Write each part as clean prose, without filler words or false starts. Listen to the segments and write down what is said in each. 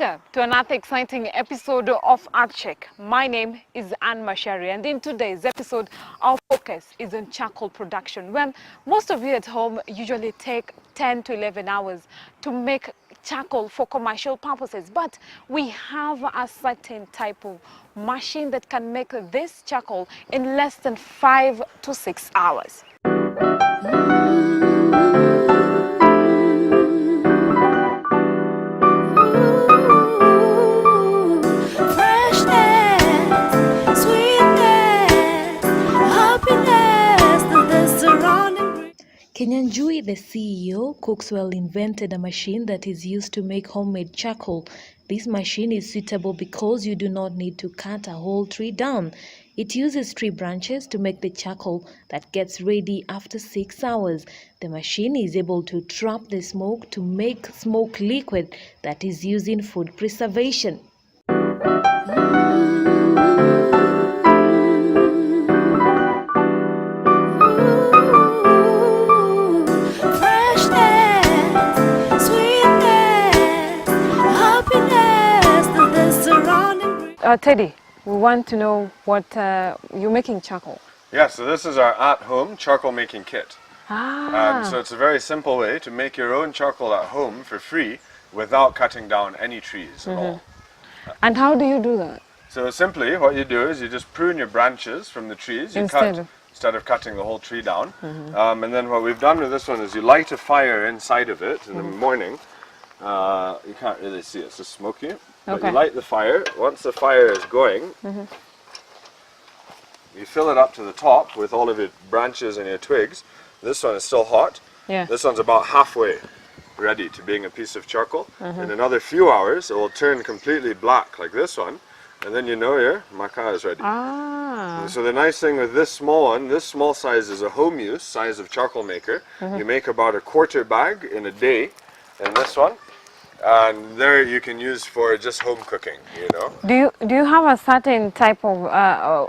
Welcome to another exciting episode of Art Check. My name is Anne Mashari, and in today's episode, our focus is on charcoal production. Well, most of you at home usually take 10 to 11 hours to make charcoal for commercial purposes, but we have a certain type of machine that can make this charcoal in less than 5 to 6 hours. Kenyan Jui, the CEO, Cookswell invented a machine that is used to make homemade charcoal. This machine is suitable because you do not need to cut a whole tree down. It uses tree branches to make the charcoal that gets ready after 6 hours. The machine is able to trap the smoke to make smoke liquid that is used in food preservation. Teddy, we want to know what you're making charcoal. Yeah, so this is our at-home charcoal making kit. So it's a very simple way to make your own charcoal at home for free without cutting down any trees at all. And how do you do that? So simply what you do is you just prune your branches from the trees instead of cutting the whole tree down. And then what we've done with this one is you light a fire inside of it in the morning. You can't really see it, it's just smoky. But you light the fire. Once the fire is going, you fill it up to the top with all of your branches and your twigs. This one is still hot. Yeah. This one's about halfway ready to being a piece of charcoal. In another few hours, it will turn completely black like this one. And then you know your maca is ready. And so the nice thing with this small one, this small size is a home use size of charcoal maker. You make about a quarter bag in a day in this one. And there you can use for just home cooking, you know. Do you have a certain type of,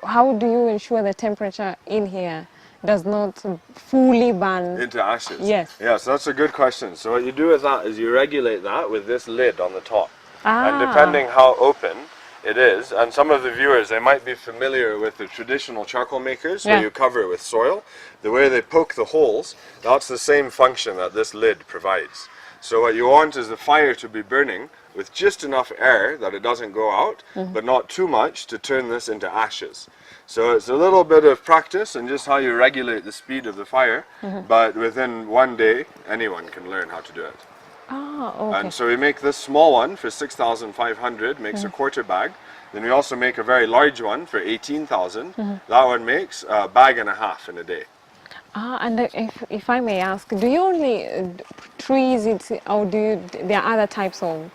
how do you ensure the temperature in here does not fully burn? Into ashes? Yes. Yeah, so that's a good question. So what you do with that is you regulate that with this lid on the top. And depending how open it is, and some of the viewers, they might be familiar with the traditional charcoal makers where you cover it with soil. The way they poke the holes, that's the same function that this lid provides. So what you want is the fire to be burning with just enough air that it doesn't go out, but not too much to turn this into ashes. So it's a little bit of practice and just how you regulate the speed of the fire, but within one day, anyone can learn how to do it. And so we make this small one for 6,500, makes a quarter bag. Then we also make a very large one for 18,000. That one makes a bag and a half in a day. And if I may ask, do you only trees, or there are other types of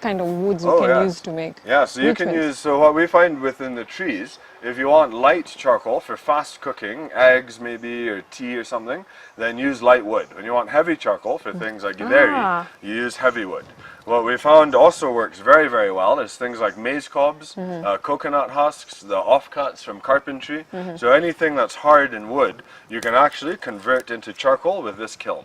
kind of woods you can use to make? Yeah, so you can use, so what we find within the trees, if you want light charcoal for fast cooking, eggs maybe, or tea or something, then use light wood. When you want heavy charcoal for things like githeri, you use heavy wood. What we found also works very, very well is things like maize cobs, coconut husks, the offcuts from carpentry. So anything that's hard in wood, you can actually convert into charcoal with this kiln.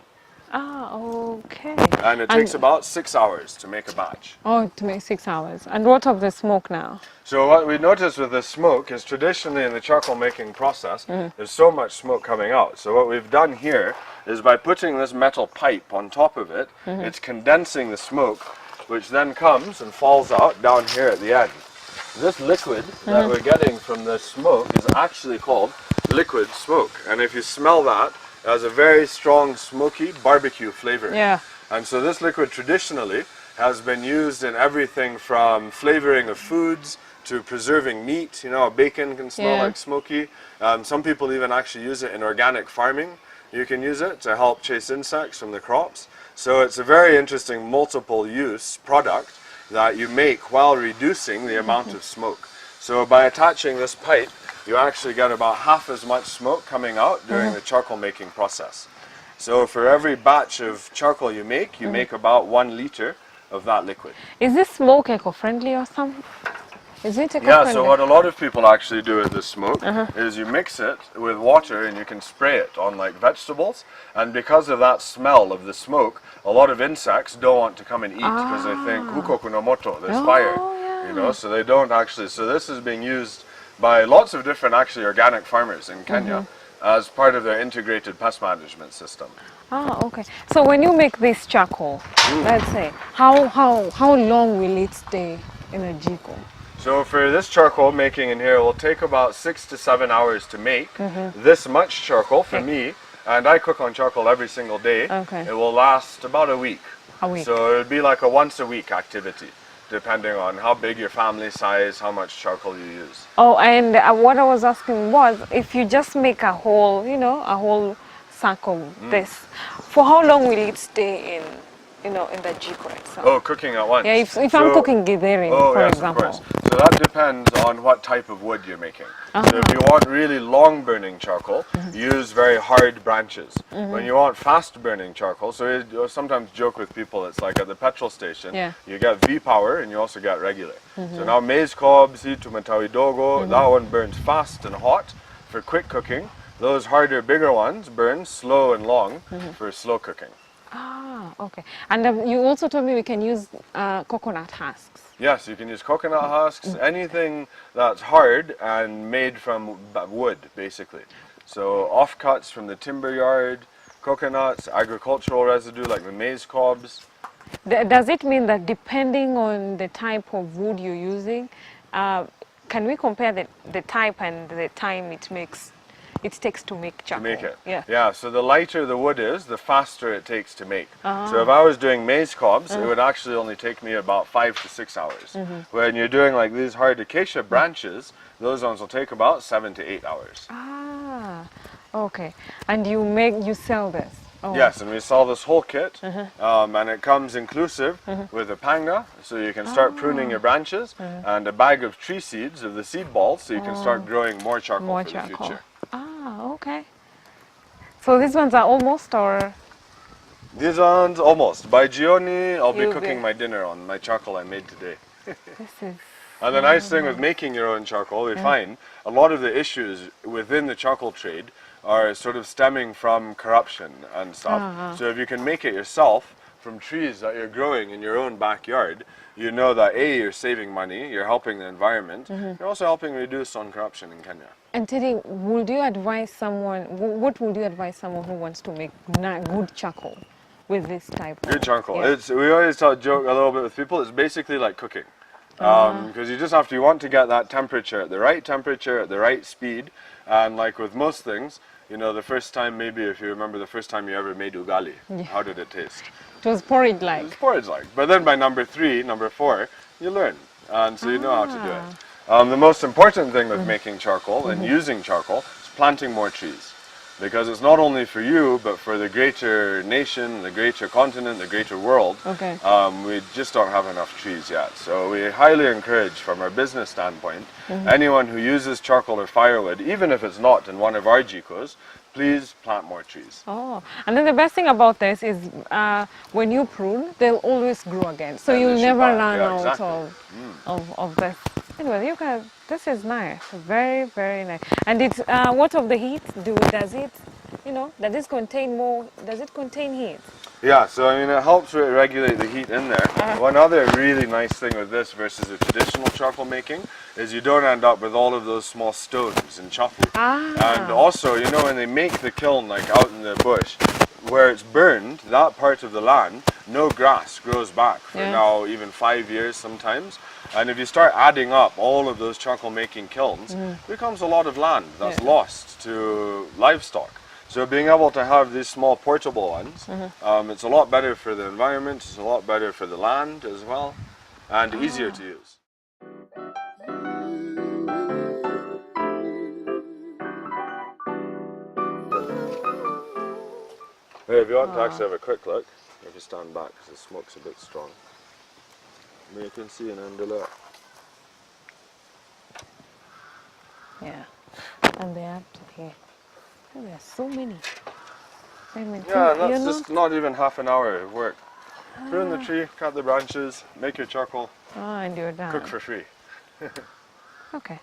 Okay. And it takes about 6 hours to make a batch. Oh, to make 6 hours. And what of the smoke now? So what we noticed with the smoke is traditionally in the charcoal making process, there's so much smoke coming out. So what we've done here is by putting this metal pipe on top of it, it's condensing the smoke, which then comes and falls out down here at the end. This liquid that we're getting from the smoke is actually called liquid smoke. And if you smell that, it has a very strong smoky barbecue flavor. Yeah. And so this liquid traditionally has been used in everything from flavoring of foods to preserving meat. You know, bacon can smell like smoky. Some people even actually use it in organic farming. You can use it to help chase insects from the crops. So it's a very interesting multiple use product that you make while reducing the amount of smoke. So by attaching this pipe, you actually get about half as much smoke coming out during the charcoal making process. So for every batch of charcoal you make about 1 liter of that liquid. Is this smoke eco-friendly or something? Is it a Yeah, coconut? so what a lot of people actually do with this smoke is you mix it with water and you can spray it on like vegetables, and because of that smell of the smoke, a lot of insects don't want to come and eat because they think hukoku no moto, there's fire, you know, so they don't actually. So this is being used by lots of different actually organic farmers in Kenya as part of their integrated pest management system. Ah, okay. So when you make this charcoal, let's say, how long will it stay in a jiko? So for this charcoal making in here, it will take about 6 to 7 hours to make this much charcoal for me, and I cook on charcoal every single day. Okay. It will last about a week. A week. So it would be like a once a week activity, depending on how big your family size, how much charcoal you use. Oh, and what I was asking was, if you just make a whole, you know, a whole sack of this, for how long will it stay in, you know, in the jiko itself? Oh, cooking at once. Yeah, if I'm cooking githeri, for yes, example. of course. So that depends on what type of wood you're making. So if you want really long burning charcoal, use very hard branches. When you want fast burning charcoal, so you sometimes joke with people, it's like at the petrol station, you get V power and you also get regular. So now maize cobs, tumatawi dogo, that one burns fast and hot for quick cooking. Those harder, bigger ones burn slow and long for slow cooking. Ah, okay. And you also told me we can use coconut husks. Yes, you can use coconut husks, anything that's hard and made from wood, basically. So offcuts from the timber yard, coconuts, agricultural residue like the maize cobs. Does it mean that depending on the type of wood you're using, can we compare the type and the time it takes to make charcoal? To make it. Yeah. Yeah, so the lighter the wood is, the faster it takes to make. So if I was doing maize cobs, it would actually only take me about 5 to 6 hours. When you're doing like these hard acacia branches, those ones will take about 7 to 8 hours. Ah, okay. And you sell this? Oh. Yes, and we sell this whole kit, and it comes inclusive with a panga, so you can start pruning your branches, and a bag of tree seeds of the seed balls, so you can start growing more charcoal for the future. Ah, okay. So these ones are almost, or? These ones, almost. By Gioni, I'll be cooking my dinner on my charcoal I made today. This is... And the nice thing with making your own charcoal, we find a lot of the issues within the charcoal trade are sort of stemming from corruption and stuff. So if you can make it yourself from trees that you're growing in your own backyard, you know that A, you're saving money, you're helping the environment, you're also helping reduce on corruption in Kenya. And Teddy, would you advise someone, what would you advise someone who wants to make good charcoal with this type of... Good charcoal. Yeah. We always joke a little bit with people, it's basically like cooking. Because you want to get that temperature at the right speed, and like with most things, you know, the first time, maybe if you remember the first time you ever made ugali, how did it taste? It was porridge-like. It was porridge-like. But then by number 4, you learn, and so you know how to do it. The most important thing with making charcoal and using charcoal is planting more trees. Because it's not only for you, but for the greater nation, the greater continent, the greater world. Okay. We just don't have enough trees yet. So we highly encourage, from our business standpoint, anyone who uses charcoal or firewood, even if it's not in one of our jikos, please plant more trees. Oh, and then the best thing about this is when you prune, they'll always grow again. So you'll never run out of this. Anyway, you guys, this is nice, very, very nice. And it's what of the heat? Does it, you know, does it contain heat? Yeah, so I mean it helps regulate the heat in there. One other really nice thing with this versus a traditional charcoal making is you don't end up with all of those small stones and chafu. And also, you know, when they make the kiln like out in the bush, where it's burned, that part of the land, no grass grows back for now even 5 years sometimes. And if you start adding up all of those charcoal making kilns, it becomes a lot of land that's lost to livestock. So being able to have these small portable ones, it's a lot better for the environment, it's a lot better for the land as well, and easier to use. Hey, if you want to actually have a quick look, if you stand back because the smoke's a bit strong. You can see an envelope. Yeah, and they have to here. Oh, there are so many. I mean, yeah, that's just not even half an hour of work. Prune the tree, cut the branches, make your charcoal, and you're done. cook for free. Okay.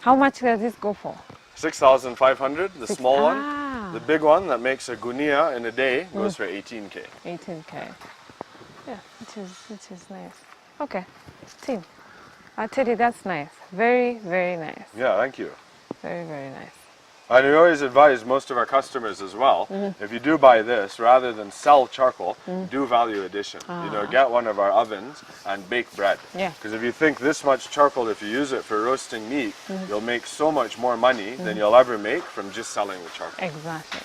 How much does this go for? 6,500, the small one. Ah. The big one that makes a gunia in a day goes for 18K. 18K. Yeah, it is nice. Okay, Tim, I tell you that's nice. Very, very nice. Yeah, thank you. Very, very nice. And we always advise most of our customers as well, if you do buy this, rather than sell charcoal, do value addition. You know, get one of our ovens and bake bread. Yeah. Because if you think this much charcoal, if you use it for roasting meat, you'll make so much more money than you'll ever make from just selling the charcoal. Exactly.